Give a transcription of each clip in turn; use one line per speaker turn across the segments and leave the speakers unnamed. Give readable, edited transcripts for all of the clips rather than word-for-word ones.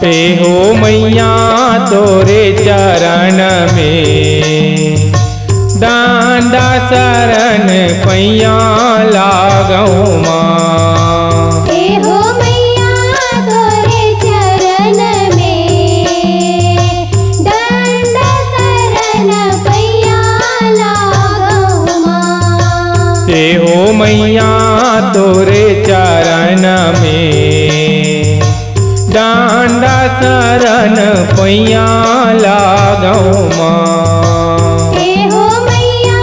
पे हो मैया तोरे चरण में डांडा शरण पैया लागऊ माँ।
पे हो मैया तोरे चरण में डांडा शरण पैया लागऊ माँ।
पे हो मैया तोरे चरण में डांडा शरण पैया लागऊ माँ।
पे हो मैया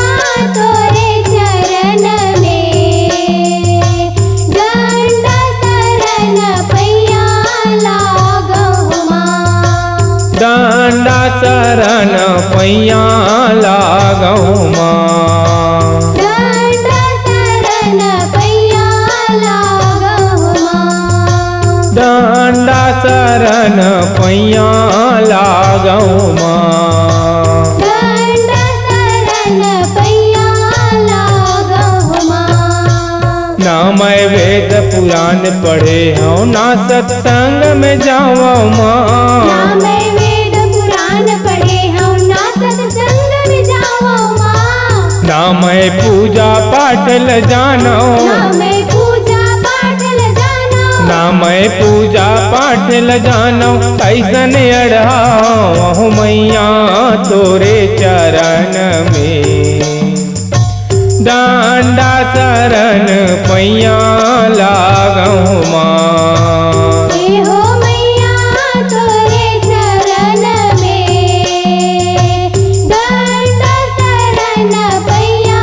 तोरे चरण में डांडा शरण पैया लागऊ माँ।
डांडा शरण पैया लागऊ माँ।
डांडा शरण पैया लागऊ माँ।
डांडा शरण पैया लागऊ माँ।
डांडा शरण पैया लागऊ माँ।
ना मैं वेद पुराण पढ़े हूँ ना सत्संग में जाऊँ
ना
माँ।
मैं वेद पुराण पढ़े हूँ ना सत्संग में जाऊँ माँ।
ना मैं पूजा पाठ ल जानो।
ना मैं पूजा पाठ ल जानो।
ना मैं पूजा पाठ ल जानो। ऐसन अढ़ाओ मैया तोरे चरण में डांडा शरण पैया लागऊ माँ।
पे हो मैया तोरे चरण में डांडा शरण पैया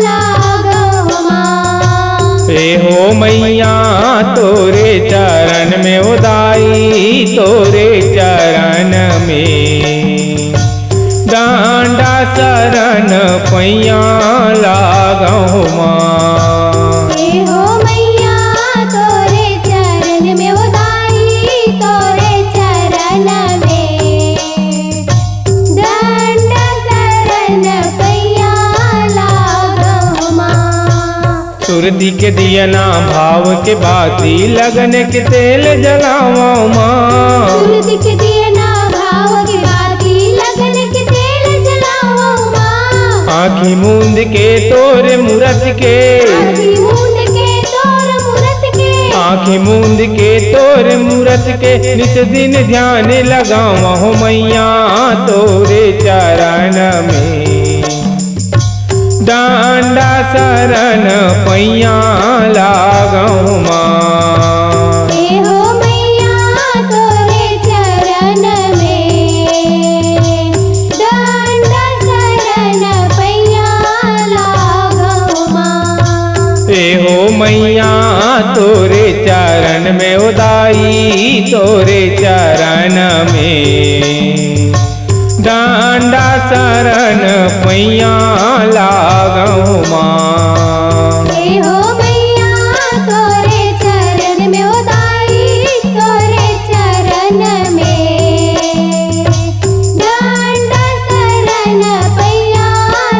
लागऊ माँ।
पे हो मैया तोरे चरण में उदाई तोरे चरण में डांडा शरण पैया लागऊ माँ।
पे हो मैया तोरे चरण में उदाई तोरे चरण में डांडा शरण पैया लागऊ माँ।
सुरती के दियना भाव के बाती लगन के तेल जलाओ माँ।
सूरज के दिए ना भाव की बाती लगन के तेल जलाओ माँ।
आँखी मूंद के तोरे मूरत के
आँखी मूंद के तोर मूरत के
आँखी मूंद के तोरे मूरत के नित दिन ध्यान लगाओ मैया तोरे चरण में डांडा शरण पैया लागऊ माँ।
पे हो मैया तोरे चरण में डांडा शरण पैया लागऊ माँ।
पे हो मैया तोरे चरण में उदाई तोरे चरण में डांडा शरण पैया लागऊ माँ।
पे हो मैया तोरे चरण में उदाई तोरे चरण में डांडा शरण पैया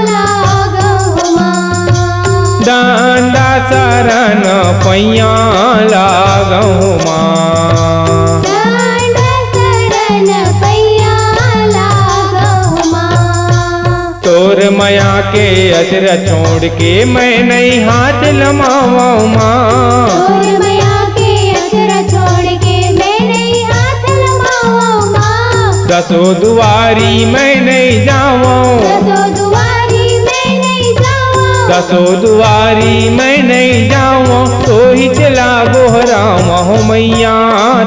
लागऊ माँ।
डांडा शरण पैया लागऊ माँ।
डांडा शरण पैया लागऊ माँ।
तोर माया के अजर छोड़ के मैं नहीं हाथ लमाऊँ माँ।
तोर मैया के अचरा छोड़ के मैं नहीं हाथ लमाऊँ माँ।
दसों दुआरी मैं नहीं जाऊँ।
दसों दुआरी मैं नहीं जाऊँ।
दसों दुआरी मैं नहीं जाऊँ। तो ही चला गोहराऊँ मैया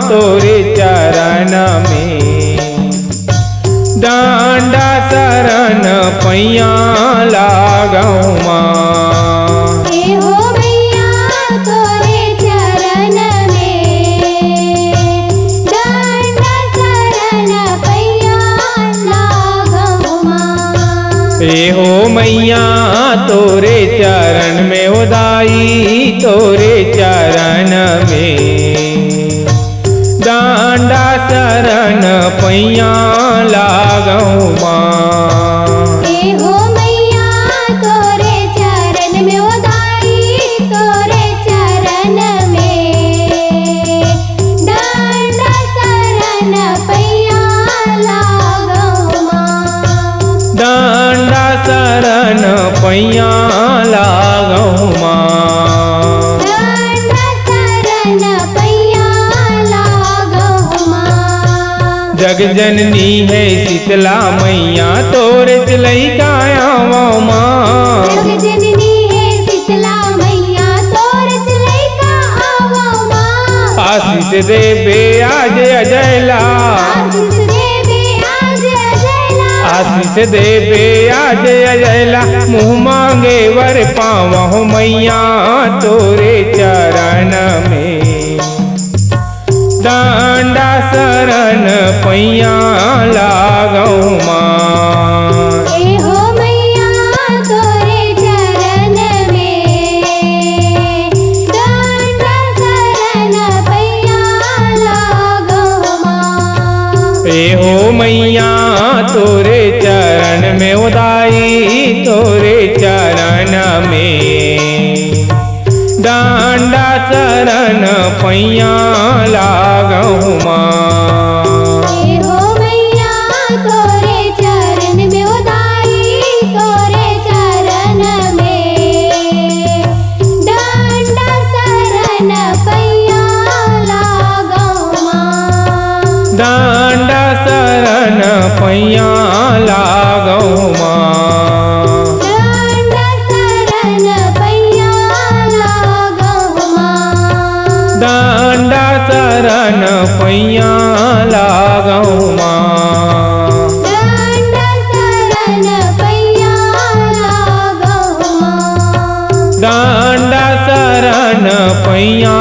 तोरे चरण में डांडा शरण पैया लागऊ माँ।
पे हो मैया तोरे चरण में डांडा शरण पैया लागऊ माँ।
पे हो मैया तोरे चरण में उदाई तोरे चरण में डांडा शरण पैया लागऊ माँ।
पे हो मैया तोरे चरण में उदाई तोरे चरण में डांडा शरण
जननी है शीतला मैया तोरे लैका आवो माँ।
जग जननी है शीतला मैया तोरच लैका आवो माँ।
आशीष देवे आज अजयला,
आशीष देवे आज अजयला,
आशीष देवे आज अजयला, मुँह मांगे वर पावो मैया तोरे चरण में। डांडा शरण पैया लागो माँ।
ए हो मैया तोरे चरण में, डांडा शरण पैया लागो माँ।
ए हो मैया तोरे चरण में उदाई तोरे चरण में। डांडा शरण पैया लागो माँ।
ए हो मैया तोरे चरण में उदाई तोरे चरण में, डांडा शरण पैया लागो माँ।
डांडा शरण पैया लागो माँ।
डांडा शरण पैया लागो माँ।
डांडा शरण पैया लागो माँ।
डांडा शरण पैया लागो माँ।
डांडा शरण पैया